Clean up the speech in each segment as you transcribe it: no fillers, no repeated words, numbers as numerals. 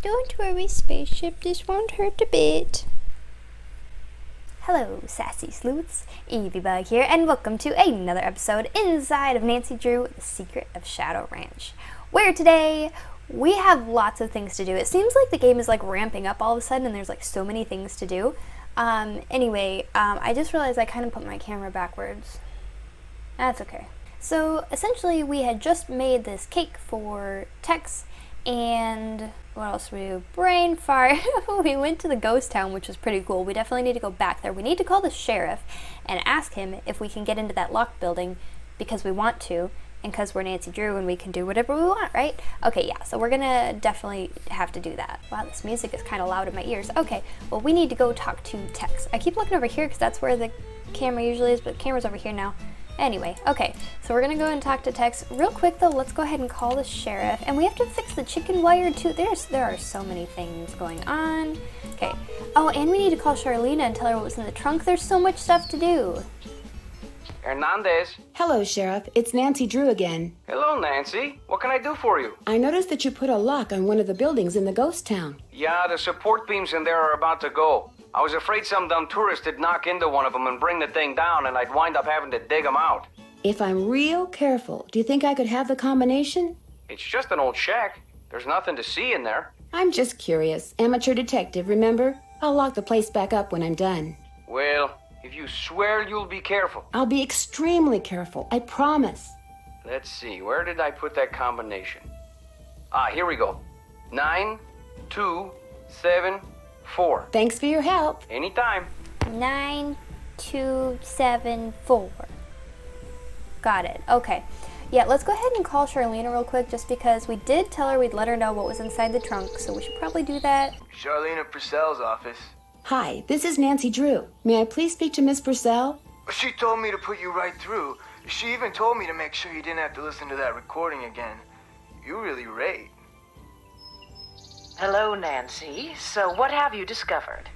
Don't worry, spaceship, this won't hurt a bit. Hello, Sassy Sleuths, EvyBugg here, and welcome to another episode inside of Nancy Drew, The Secret of Shadow Ranch, where today we have lots of things to do. It seems like the game is like ramping up all of a sudden and there's like so many things to do. I just realized I kind of put my camera backwards. That's okay. So essentially we had just made this cake for Tex, and what else did we do? Brain fart. We went to the ghost town, which was pretty cool. We definitely need to go back there. We need to call the sheriff and ask him if we can get into that locked building because we want to, and because we're Nancy Drew and we can do whatever we want, right? Okay, yeah, so we're gonna definitely have to do that. Wow, this music is kind of loud in my ears. Okay, well, we need to go talk to Tex. I keep looking over here because that's where the camera usually is, but the camera's over here now. Anyway, okay, so we're gonna go and talk to Tex. Real quick though, let's go ahead and call the sheriff, and we have to fix the chicken wire too. There are so many things going on. Okay, oh, and we need to call Charlena and tell her what was in the trunk. There's so much stuff to do. Hernandez. Hello, Sheriff. It's Nancy Drew again. Hello, Nancy. What can I do for you? I noticed that you put a lock on one of the buildings in the ghost town. Yeah, the support beams in there are about to go. I was afraid some dumb tourist would knock into one of them and bring the thing down, and I'd wind up having to dig them out. If I'm real careful, do you think I could have the combination? It's just an old shack. There's nothing to see in there. I'm just curious. Amateur detective, remember? I'll lock the place back up when I'm done. Well, if you swear you'll be careful. I'll be extremely careful, I promise. Let's see, where did I put that combination? Ah, here we go. 9, 2, 7, 4. Thanks for your help. Anytime. 9, 2, 7, 4. Got it. Okay. Yeah, let's go ahead and call Charlena real quick, just because we did tell her we'd let her know what was inside the trunk, so we should probably do that. Charlena Purcell's office. Hi, this is Nancy Drew. May I please speak to Miss Purcell? She told me to put you right through. She even told me to make sure you didn't have to listen to that recording again. You really rate. Hello, Nancy. So what have you discovered?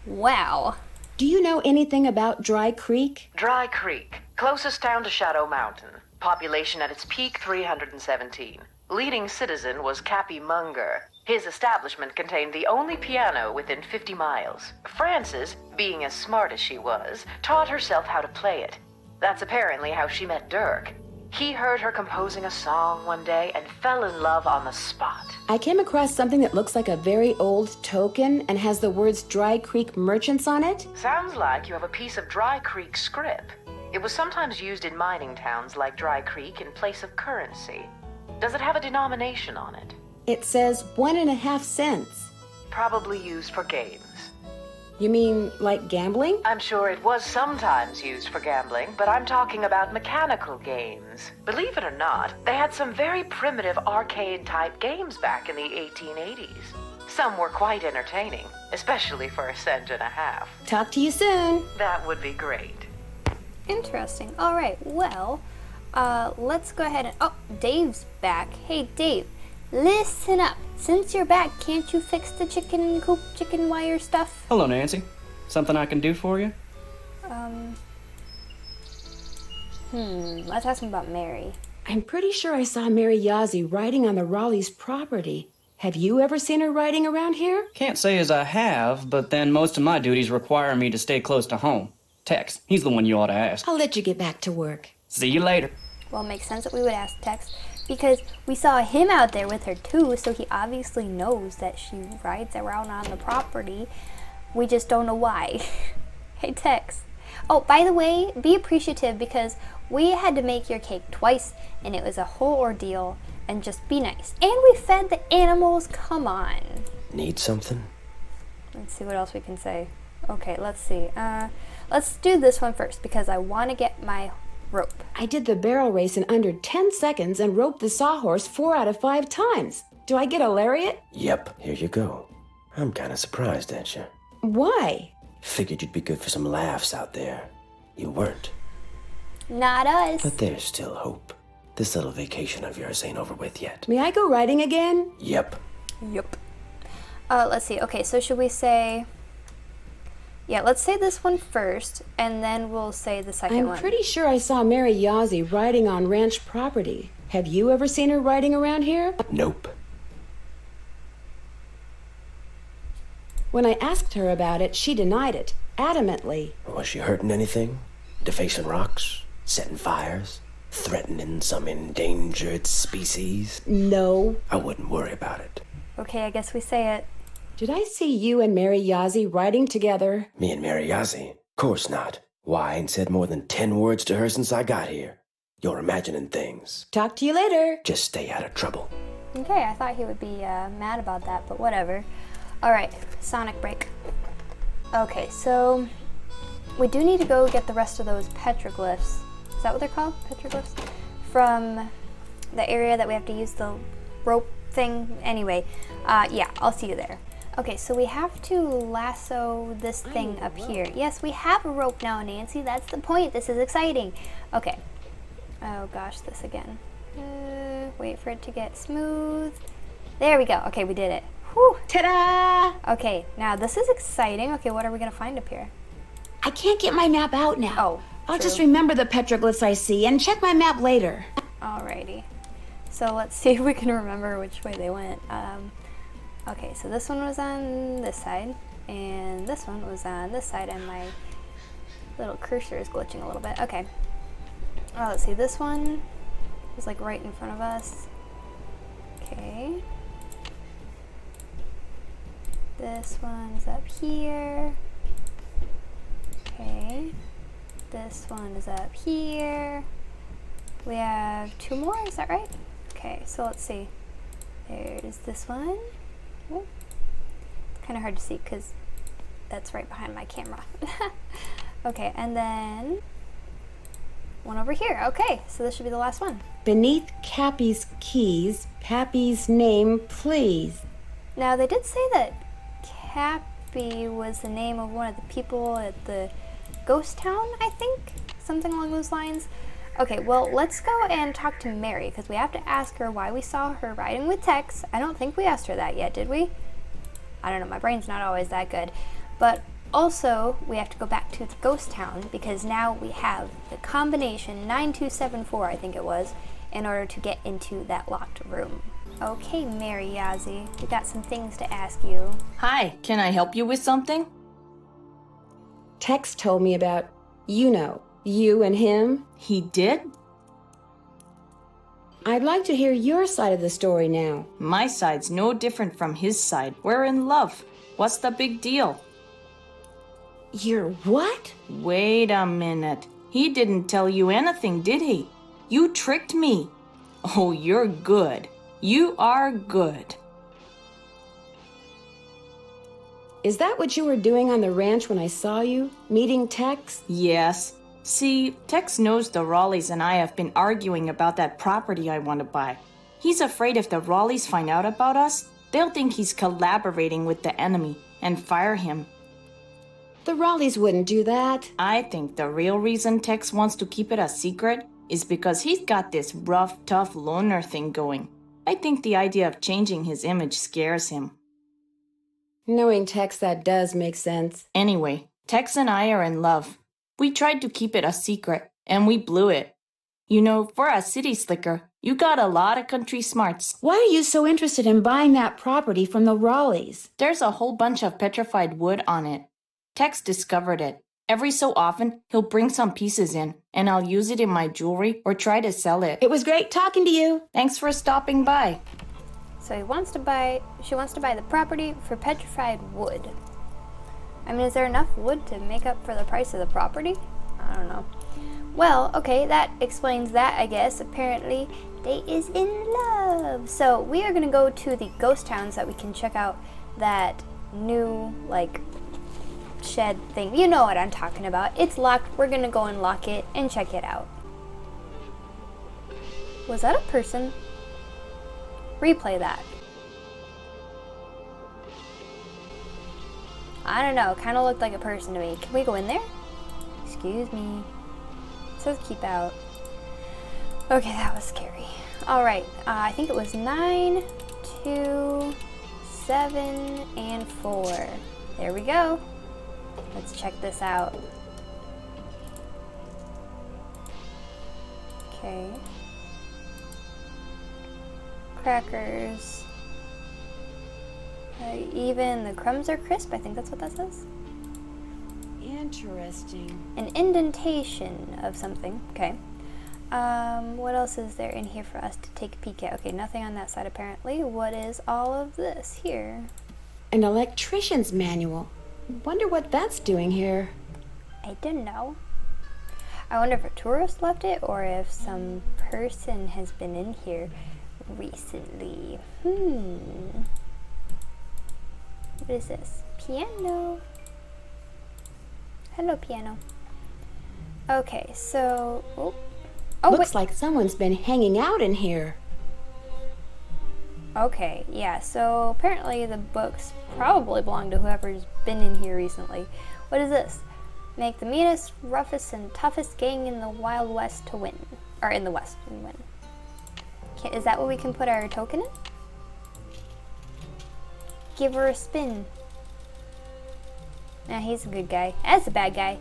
Wow. Do you know anything about Dry Creek? Dry Creek, closest town to Shadow Mountain. Population at its peak, 317. Leading citizen was Cappy Munger. His establishment contained the only piano within 50 miles. Frances, being as smart as she was, taught herself how to play it. That's apparently how she met Dirk. He heard her composing a song one day and fell in love on the spot. I came across something that looks like a very old token and has the words Dry Creek Merchants on it. Sounds like you have a piece of Dry Creek script. It was sometimes used in mining towns like Dry Creek in place of currency. Does it have a denomination on it? It says 1.5 cents. Probably used for games. You mean like gambling? I'm sure it was sometimes used for gambling, but I'm talking about mechanical games. Believe it or not, they had some very primitive arcade-type games back in the 1880s. Some were quite entertaining, especially for 1.5 cents. Talk to you soon. That would be great. Interesting. All right, well, let's go ahead and... Oh, Dave's back. Hey, Dave, listen up. Since you're back, can't you fix the chicken coop, chicken wire stuff? Hello, Nancy. Something I can do for you? Let's ask him about Mary. I'm pretty sure I saw Mary Yazzie riding on the Raleigh's property. Have you ever seen her riding around here? Can't say as I have, but then most of my duties require me to stay close to home. Tex, he's the one you ought to ask. I'll let you get back to work. See you later. Well, it makes sense that we would ask Tex, because we saw him out there with her too, so he obviously knows that she rides around on the property. We just don't know why. Hey, Tex. Oh, by the way, be appreciative, because we had to make your cake twice, and it was a whole ordeal, and just be nice. And we fed the animals, come on. Need something? Let's see what else we can say. Okay, let's see. Let's do this one first, because I want to get my rope. I did the barrel race in under 10 seconds and roped the sawhorse 4 out of 5 times. Do I get a lariat? Yep, here you go. I'm kinda surprised at you. Why? Figured you'd be good for some laughs out there. You weren't. Not us. But there's still hope. This little vacation of yours ain't over with yet. May I go riding again? Yep. Yep. Let's see. Okay, so should we say... Yeah, let's say this one first, and then we'll say the second one. I'm pretty sure I saw Mary Yazzie riding on ranch property. Have you ever seen her riding around here? Nope. When I asked her about it, she denied it, adamantly. Was she hurting anything? Defacing rocks? Setting fires? Threatening some endangered species? No. I wouldn't worry about it. Okay, I guess we say it. Did I see you and Mary Yazzie riding together? Me and Mary Yazzie? Course not. Why, I ain't said more than 10 words to her since I got here. You're imagining things. Talk to you later. Just stay out of trouble. Okay, I thought he would be mad about that, but whatever. Alright, Sonic break. Okay, so we do need to go get the rest of those petroglyphs. Is that what they're called? Petroglyphs? From the area that we have to use the rope thing. Anyway, yeah, I'll see you there. Okay, so we have to lasso this thing up here. Yes, we have a rope now, Nancy. That's the point. This is exciting. Okay. Oh gosh, this again. Wait for it to get smooth. There we go. Okay, we did it. Whew. Ta-da! Okay, now this is exciting. Okay, what are we gonna find up here? I can't get my map out now. Oh, I'll true. just remember the petroglyphs I see and check my map later. Alrighty. So let's see if we can remember which way they went. Okay, so this one was on this side, and this one was on this side, and my little cursor is glitching a little bit. Okay. Oh, let's see, this one is like right in front of us. Okay. This one's up here. Okay. This one is up here. We have 2 more, is that right? Okay, so let's see. There's this one. Oh, it's kind of hard to see because that's right behind my camera. Okay, and then one over here. Okay, so this should be the last one. Beneath Cappy's keys, Pappy's name, please. Now, they did say that Cappy was the name of one of the people at the ghost town, I think? Something along those lines. Okay, well, let's go and talk to Mary, because we have to ask her why we saw her riding with Tex. I don't think we asked her that yet, did we? I don't know, my brain's not always that good. But also, we have to go back to the ghost town, because now we have the combination 9274, I think it was, in order to get into that locked room. Okay, Mary Yazzie, we got some things to ask you. Hi, can I help you with something? Tex told me about, you and him. He did? I'd like to hear your side of the story now. My side's no different from his side. We're in love. What's the big deal? You're what? Wait a minute. He didn't tell you anything, did he? You tricked me. Oh, you're good. You are good. Is that what you were doing on the ranch when I saw you? Meeting Tex? Yes. See, Tex knows the Raleighs and I have been arguing about that property I want to buy. He's afraid if the Raleighs find out about us, they'll think he's collaborating with the enemy and fire him. The Raleighs wouldn't do that. I think the real reason Tex wants to keep it a secret is because he's got this rough, tough loner thing going. I think the idea of changing his image scares him. Knowing Tex, that does make sense. Anyway, Tex and I are in love. We tried to keep it a secret, and we blew it. You know, for a city slicker, you got a lot of country smarts. Why are you so interested in buying that property from the Raleighs? There's a whole bunch of petrified wood on it. Tex discovered it. Every so often, he'll bring some pieces in, and I'll use it in my jewelry or try to sell it. It was great talking to you. Thanks for stopping by. So she wants to buy the property for petrified wood. I mean, is there enough wood to make up for the price of the property? I don't know. Well, okay, that explains that, I guess. Apparently, they is in love. So we are gonna go to the ghost town so that we can check out that new, like, shed thing. You know what I'm talking about. It's locked. We're gonna go and lock it and check it out. Was that a person? Replay that. I don't know, kind of looked like a person to me. Can we go in there? Excuse me. It says keep out. Okay, that was scary. Alright, I think it was 9, 2, 7, and 4. There we go. Let's check this out. Okay. Crackers. Even the crumbs are crisp. I think that's what that says. Interesting. An indentation of something. Okay. What else is there in here for us to take a peek at? Okay, nothing on that side apparently. What is all of this here? An electrician's manual. Wonder what that's doing here. I don't know. I wonder if a tourist left it or if some person has been in here recently. What is this? Piano. Hello, piano. Okay, so... Oh, Looks like someone's been hanging out in here. Okay, yeah, so apparently the books probably belong to whoever's been in here recently. What is this? Make the meanest, roughest, and toughest gang in the Wild West to win. Or in the West and win. Is that what we can put our token in? Give her a spin. Nah, he's a good guy. That's a bad guy.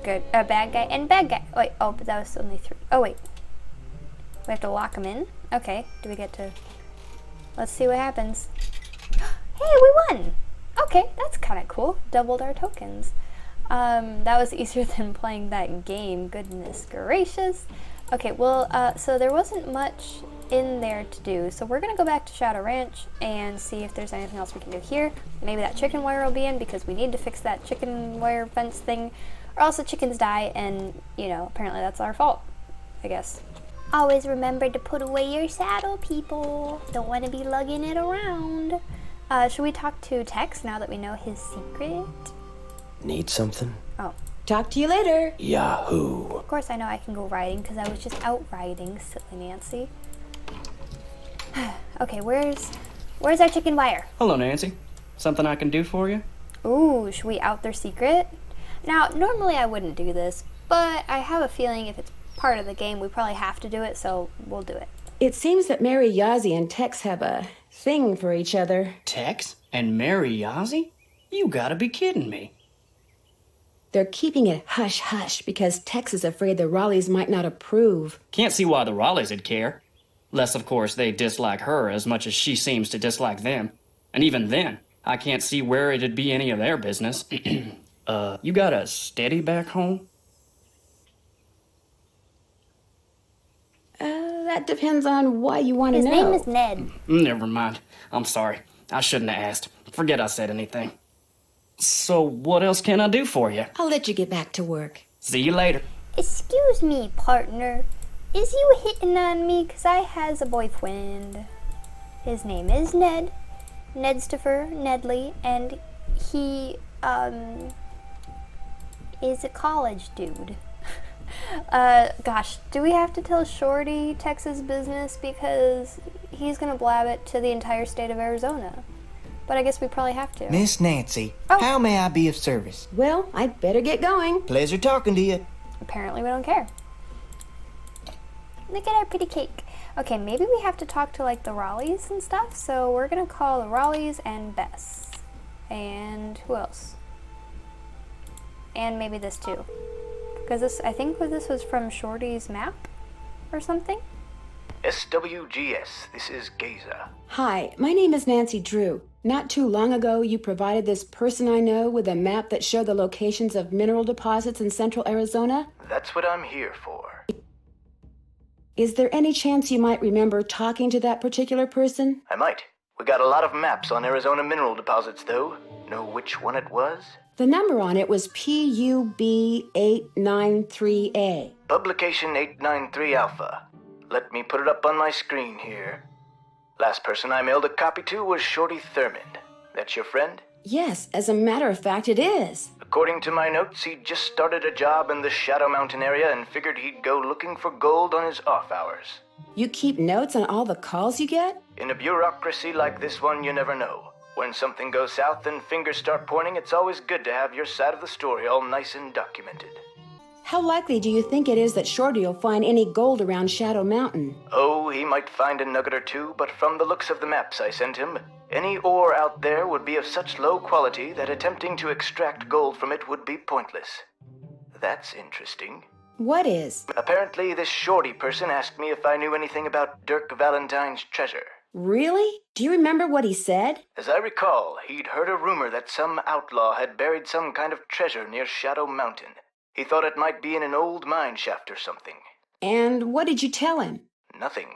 Good. A bad guy and bad guy. Wait, oh, but that was only 3. Oh, wait. We have to lock him in? Okay, do we get to... Let's see what happens. Hey, we won! Okay, that's kind of cool. Doubled our tokens. That was easier than playing that game. Goodness gracious. Okay, well, so there wasn't much in there to do. So we're going to go back to Shadow Ranch and see if there's anything else we can do here. Maybe that chicken wire will be in because we need to fix that chicken wire fence thing. Or else the chickens die and, you know, apparently that's our fault, I guess. Always remember to put away your saddle, people. Don't want to be lugging it around. Should we talk to Tex now that we know his secret? Need something? Oh. Talk to you later. Yahoo! Of course I know I can go riding because I was just out riding, silly Nancy. Okay, where's our chicken wire? Hello, Nancy. Something I can do for you? Ooh, should we out their secret? Now, normally I wouldn't do this, but I have a feeling if it's part of the game, we probably have to do it, so we'll do it. It seems that Mary Yazzie and Tex have a thing for each other. Tex and Mary Yazzie? You gotta be kidding me. They're keeping it hush-hush because Tex is afraid the Raleighs might not approve. Can't see why the Raleighs would care. Less, of course, they dislike her as much as she seems to dislike them. And even then, I can't see where it'd be any of their business. You got a steady back home? That depends on why you want to know. His name is Ned. Never mind. I'm sorry. I shouldn't have asked. Forget I said anything. So, what else can I do for you? I'll let you get back to work. See you later. Excuse me, partner. Is you hitting on me? 'Cause I has a boyfriend. His name is Ned. Nedstifer, Nedley, and he, is a college dude. Gosh, do we have to tell Shorty Texas business? Because he's gonna blab it to the entire state of Arizona. But I guess we probably have to. Miss Nancy, Oh. how may I be of service? Well, I'd better get going. Pleasure talking to you. Apparently we don't care. Look at our pretty cake. Okay, maybe we have to talk to like the Raleighs and stuff. So we're gonna call the Raleighs and Bess. And who else? And maybe this too. Because this, I think this was from Shorty's map or something. SWGS, this is Gaza. Hi, my name is Nancy Drew. Not too long ago, you provided this person I know with a map that showed the locations of mineral deposits in central Arizona. That's what I'm here for. Is there any chance you might remember talking to that particular person? I might. We got a lot of maps on Arizona mineral deposits, though. Know which one it was? The number on it was PUB893A. Publication 893 Alpha. Let me put it up on my screen here. Last person I mailed a copy to was Shorty Thurmond. That's your friend? Yes, as a matter of fact, it is. According to my notes, he'd just started a job in the Shadow Mountain area and figured he'd go looking for gold on his off hours. You keep notes on all the calls you get? In a bureaucracy like this one, you never know. When something goes south and fingers start pointing, it's always good to have your side of the story all nice and documented. How likely do you think it is that Shorty will find any gold around Shadow Mountain? Oh, he might find a nugget or two, but from the looks of the maps I sent him, any ore out there would be of such low quality that attempting to extract gold from it would be pointless. That's interesting. What is? Apparently, this Shorty person asked me if I knew anything about Dirk Valentine's treasure. Really? Do you remember what he said? As I recall, he'd heard a rumor that some outlaw had buried some kind of treasure near Shadow Mountain. He thought it might be in an old mine shaft or something. And what did you tell him? Nothing.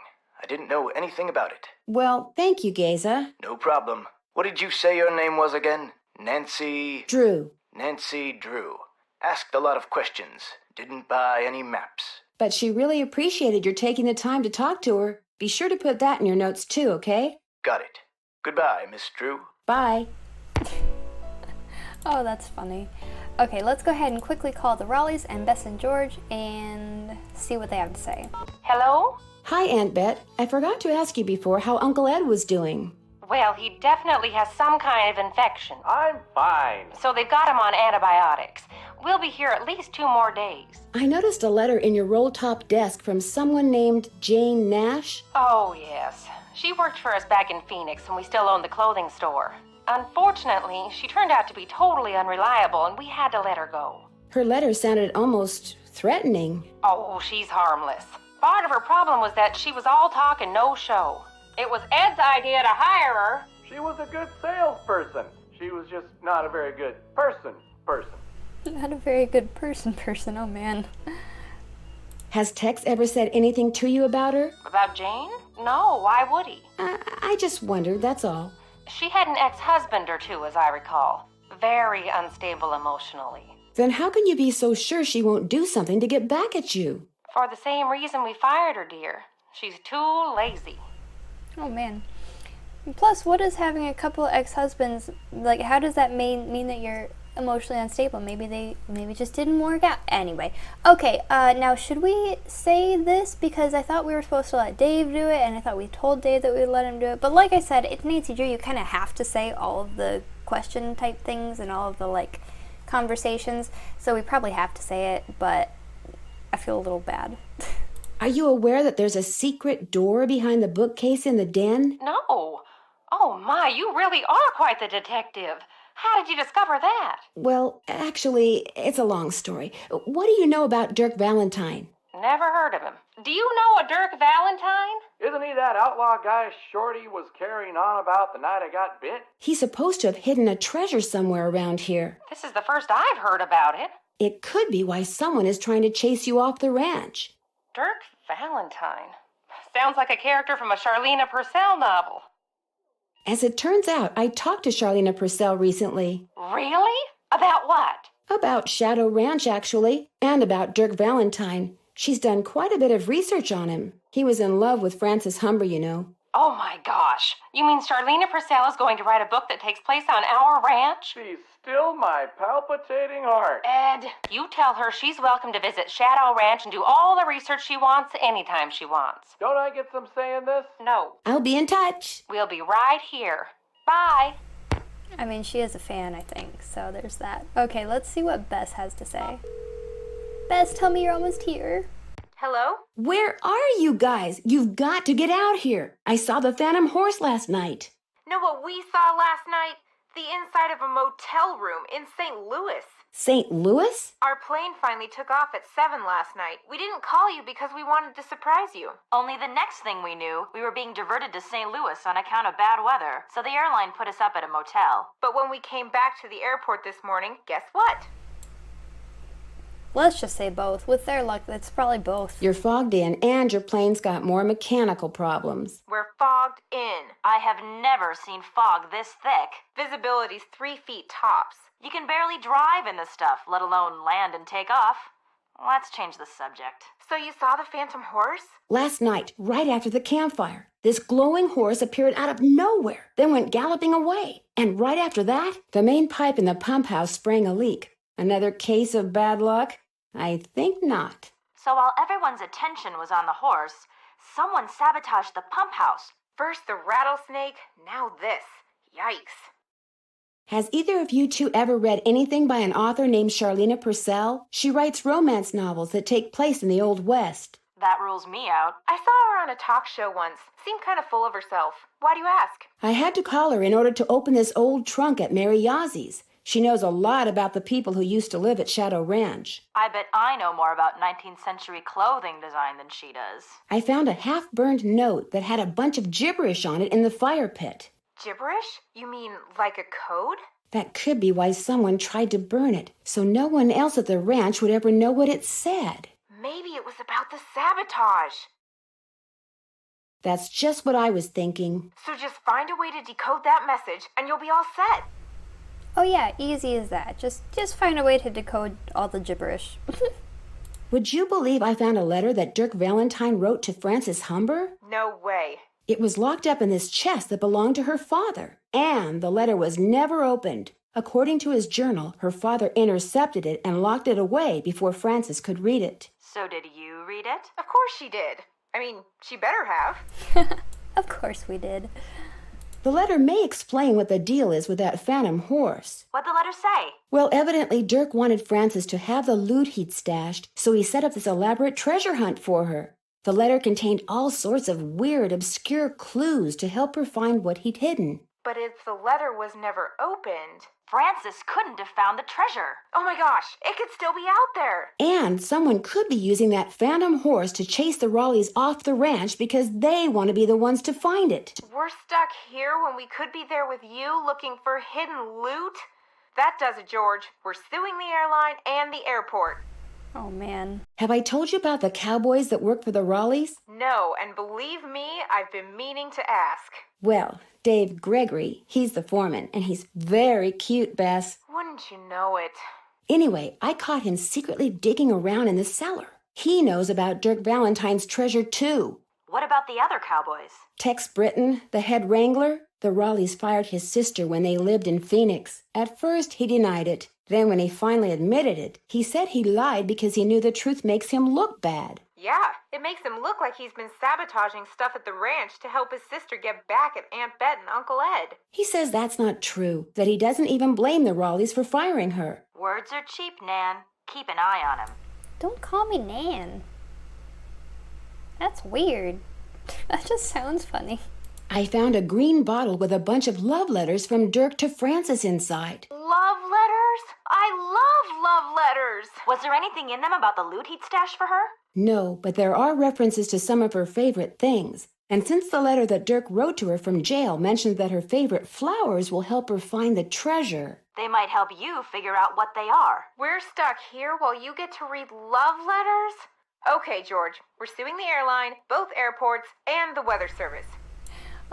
I didn't know anything about it. Well, thank you, Geza. No problem. What did you say your name was again? Nancy... Drew. Nancy Drew. Asked a lot of questions. Didn't buy any maps. But she really appreciated your taking the time to talk to her. Be sure to put that in your notes too, okay? Got it. Goodbye, Miss Drew. Bye. Oh, that's funny. Okay, let's go ahead and quickly call the Raleighs and Bess and George and see what they have to say. Hello? Hi, Aunt Bet. I forgot to ask you before how Uncle Ed was doing. Well, he definitely has some kind of infection. I'm fine. So they've got him on antibiotics. We'll be here at least 2 more days. I noticed a letter in your roll-top desk from someone named Jane Nash. Oh, yes. She worked for us back in Phoenix when we still owned the clothing store. Unfortunately, she turned out to be totally unreliable and we had to let her go. Her letter sounded almost threatening. Oh, she's harmless. Part of her problem was that she was all talk and no show. It was Ed's idea to hire her. She was a good salesperson. She was just not a very good person. Not a very good person, oh man. Has Tex ever said anything to you about her? About Jane? No, why would he? I just wondered, that's all. She had an ex-husband or two, as I recall. Very unstable emotionally. Then how can you be so sure she won't do something to get back at you? For the same reason we fired her, dear. She's too lazy. Oh man. Plus, what does having a couple of ex-husbands, like, how does that mean that you're emotionally unstable? Maybe just didn't work out. Anyway, okay, now should we say this? Because I thought we were supposed to let Dave do it, and I thought we told Dave that we'd let him do it. But like I said, it's Nancy Drew. You kind of have to say all of the question type things and all of the, like, conversations. So we probably have to say it, but I feel a little bad. Are you aware that there's a secret door behind the bookcase in the den? No. Oh my, you really are quite the detective. How did you discover that? Well, actually, it's a long story. What do you know about Dirk Valentine? Never heard of him. Do you know a Dirk Valentine? Isn't he that outlaw guy Shorty was carrying on about the night I got bit? He's supposed to have hidden a treasure somewhere around here. This is the first I've heard about it. It could be why someone is trying to chase you off the ranch. Dirk Valentine. Sounds like a character from a Charlene Purcell novel. As it turns out, I talked to Charlene Purcell recently. Really? About what? About Shadow Ranch, actually, and about Dirk Valentine. She's done quite a bit of research on him. He was in love with Frances Humber, you know. Oh my gosh. You mean Charlene Purcell is going to write a book that takes place on our ranch? She's still my palpitating heart. Ed, you tell her she's welcome to visit Shadow Ranch and do all the research she wants anytime she wants. Don't I get some say in this? No. I'll be in touch. We'll be right here. Bye. I mean, she is a fan, I think, so there's that. Okay, let's see what Bess has to say. Bess, tell me you're almost here. Hello? Where are you guys? You've got to get out here. I saw the Phantom Horse last night. Know what we saw last night? The inside of a motel room in St. Louis. St. Louis? Our plane finally took off at 7 last night. We didn't call you because we wanted to surprise you. Only the next thing we knew, we were being diverted to St. Louis on account of bad weather, so the airline put us up at a motel. But when we came back to the airport this morning, guess what? Let's just say both. With their luck, it's probably both. You're fogged in, and your plane's got more mechanical problems. We're fogged in. I have never seen fog this thick. Visibility's 3 feet tops. You can barely drive in this stuff, let alone land and take off. Let's change the subject. So you saw the Phantom Horse? Last night, right after the campfire, this glowing horse appeared out of nowhere, then went galloping away. And right after that, the main pipe in the pump house sprang a leak. Another case of bad luck? I think not. So while everyone's attention was on the horse, someone sabotaged the pump house. First the rattlesnake, now this. Yikes. Has either of you two ever read anything by an author named Charlene Purcell? She writes romance novels that take place in the Old West. That rules me out. I saw her on a talk show once. Seemed kind of full of herself. Why do you ask? I had to call her in order to open this old trunk at Mary Yazie's. She knows a lot about the people who used to live at Shadow Ranch. I bet I know more about 19th century clothing design than she does. I found a half-burned note that had a bunch of gibberish on it in the fire pit. Gibberish? You mean like a code? That could be why someone tried to burn it, so no one else at the ranch would ever know what it said. Maybe it was about the sabotage. That's just what I was thinking. So just find a way to decode that message and you'll be all set. Oh yeah, easy as that. Just find a way to decode all the gibberish. Would you believe I found a letter that Dirk Valentine wrote to Frances Humber? No way. It was locked up in this chest that belonged to her father, and the letter was never opened. According to his journal, her father intercepted it and locked it away before Frances could read it. So did you read it? Of course she did. I mean, she better have. Of course we did. The letter may explain what the deal is with that phantom horse. What'd the letter say? Well, evidently Dirk wanted Frances to have the loot he'd stashed, so he set up this elaborate treasure hunt for her. The letter contained all sorts of weird, obscure clues to help her find what he'd hidden. But if the letter was never opened... Frances couldn't have found the treasure. Oh my gosh, it could still be out there. And someone could be using that phantom horse to chase the Raleighs off the ranch because they want to be the ones to find it. We're stuck here when we could be there with you looking for hidden loot? That does it, George. We're suing the airline and the airport. Oh man. Have I told you about the cowboys that work for the Raleighs? No, and believe me, I've been meaning to ask. Well, Dave Gregory, he's the foreman, and he's very cute, Bess. Wouldn't you know it? Anyway, I caught him secretly digging around in the cellar. He knows about Dirk Valentine's treasure, too. What about the other cowboys? Tex Britton, the head wrangler. The Raleighs fired his sister when they lived in Phoenix. At first, he denied it. Then when he finally admitted it, he said he lied because he knew the truth makes him look bad. Yeah, it makes him look like he's been sabotaging stuff at the ranch to help his sister get back at Aunt Bet and Uncle Ed. He says that's not true, that he doesn't even blame the Raleighs for firing her. Words are cheap, Nan. Keep an eye on him. Don't call me Nan. That's weird. That just sounds funny. I found a green bottle with a bunch of love letters from Dirk to Frances inside. Love letters? I love letters! Was there anything in them about the loot he'd stashed for her? No, but there are references to some of her favorite things. And since the letter that Dirk wrote to her from jail mentioned that her favorite flowers will help her find the treasure. They might help you figure out what they are. We're stuck here while you get to read love letters? Okay, George, we're suing the airline, both airports, and the weather service.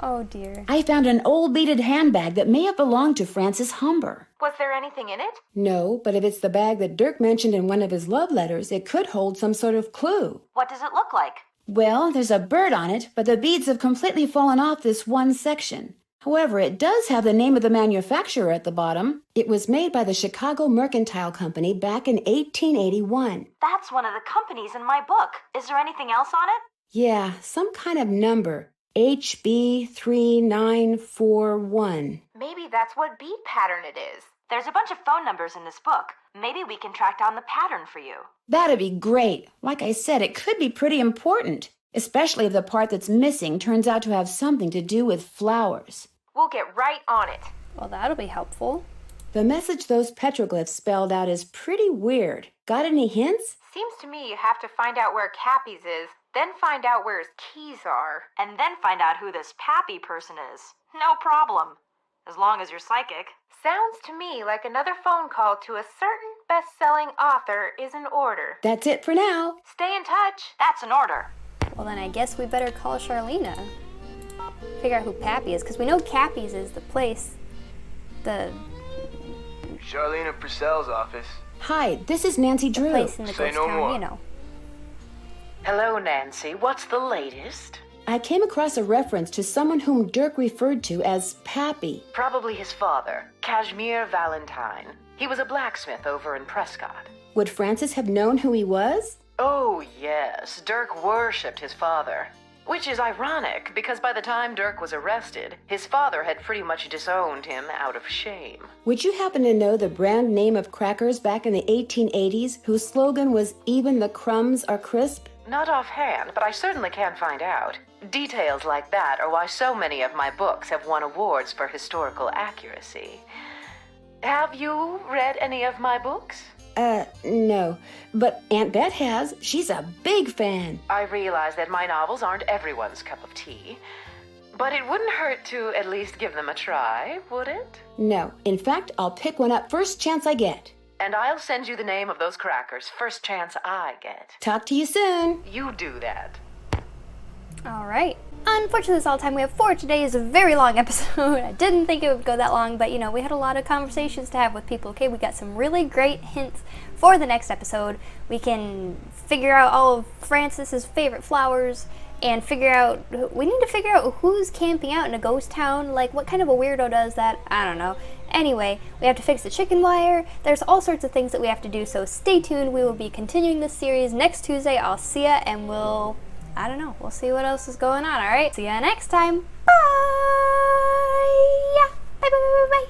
Oh dear. I found an old beaded handbag that may have belonged to Frances Humber. Was there anything in it? No, but if it's the bag that Dirk mentioned in one of his love letters, it could hold some sort of clue. What does it look like? Well, there's a bird on it, but the beads have completely fallen off this one section. However, it does have the name of the manufacturer at the bottom. It was made by the Chicago Mercantile Company back in 1881. That's one of the companies in my book. Is there anything else on it? Yeah, some kind of number. HB3941. Maybe that's what bead pattern it is. There's a bunch of phone numbers in this book. Maybe we can track down the pattern for you. That'd be great. Like I said, it could be pretty important, especially if the part that's missing turns out to have something to do with flowers. We'll get right on it. Well, that'll be helpful. The message those petroglyphs spelled out is pretty weird. Got any hints? Seems to me you have to find out where Cappy's is, then find out where his keys are. And then find out who this Pappy person is. No problem. As long as you're psychic. Sounds to me like another phone call to a certain best-selling author is in order. That's it for now. Stay in touch. That's an order. Well, then I guess we better call Charlena. Figure out who Pappy is, because we know Cappy's is the place. Charlena Purcell's office. Hi, this is Nancy Drew. The place in the Say ghost no town, more. you know. Hello, Nancy. What's the latest? I came across a reference to someone whom Dirk referred to as Pappy. Probably his father, Kashmir Valentine. He was a blacksmith over in Prescott. Would Frances have known who he was? Oh, yes. Dirk worshipped his father. Which is ironic, because by the time Dirk was arrested, his father had pretty much disowned him out of shame. Would you happen to know the brand name of crackers back in the 1880s whose slogan was "Even the crumbs are crisp"? Not offhand, but I certainly can find out. Details like that are why so many of my books have won awards for historical accuracy. Have you read any of my books? No. But Aunt Bet has. She's a big fan. I realize that my novels aren't everyone's cup of tea, but it wouldn't hurt to at least give them a try, would it? No. In fact, I'll pick one up first chance I get. And I'll send you the name of those crackers first chance I get. Talk to you soon. You do that. All right. Unfortunately, that's all the time we have for today's very long episode. I didn't think it would go that long, but we had a lot of conversations to have with people. Okay, we got some really great hints for the next episode. We can figure out all of Francis's favorite flowers and we need to figure out who's camping out in a ghost town. Like, what kind of a weirdo does that? I don't know. Anyway, we have to fix the chicken wire. There's all sorts of things that we have to do, so stay tuned. We will be continuing this series next Tuesday. I'll see ya, and we'll see what else is going on, alright? See ya next time. Bye! Bye, bye, bye, bye.